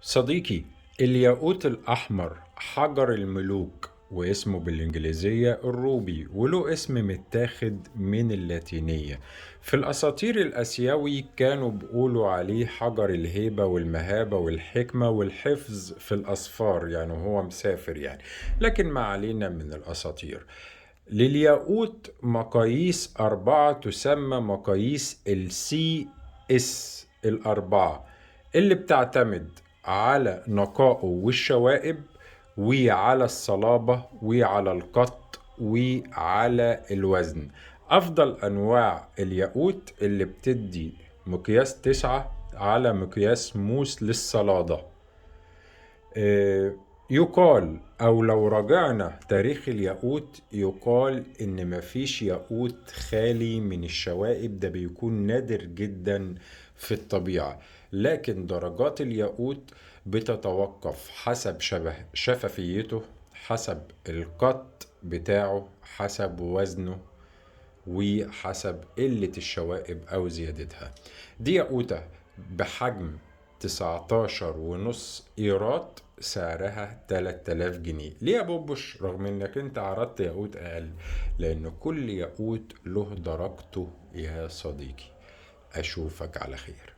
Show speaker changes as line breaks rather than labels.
صديقي، الياقوت الأحمر حجر الملوك واسمه بالإنجليزية الروبي، وله اسم متاخد من اللاتينية. في الأساطير الآسيوي كانوا بيقولوا عليه حجر الهيبة والمهابة والحكمة والحفظ في الأسفار، يعني هو مسافر يعني. لكن ما علينا من الأساطير. للياقوت مقاييس أربعة تسمى مقاييس السي اس الأربعة، اللي بتعتمد على نقائه والشوائب، وعلى الصلابة، وعلى القط، وعلى الوزن. أفضل أنواع الياقوت اللي بتدي مقياس 9 على مقياس موس للصلادة. يقال أو لو رجعنا تاريخ الياقوت يقال إن مفيش ياقوت خالي من الشوائب، ده بيكون نادر جدا في الطبيعة. لكن درجات الياقوت بتتوقف حسب شفافيته، حسب القط بتاعه، حسب وزنه، وحسب قلة الشوائب أو زيادتها. دي ياقوتة بحجم 19.5 إيرات، سعرها 3000 جنيه. ليه يا بوبش رغم انك انت عرضت ياقوت اقل؟ لان كل ياقوت له درجته يا صديقي. اشوفك على خير.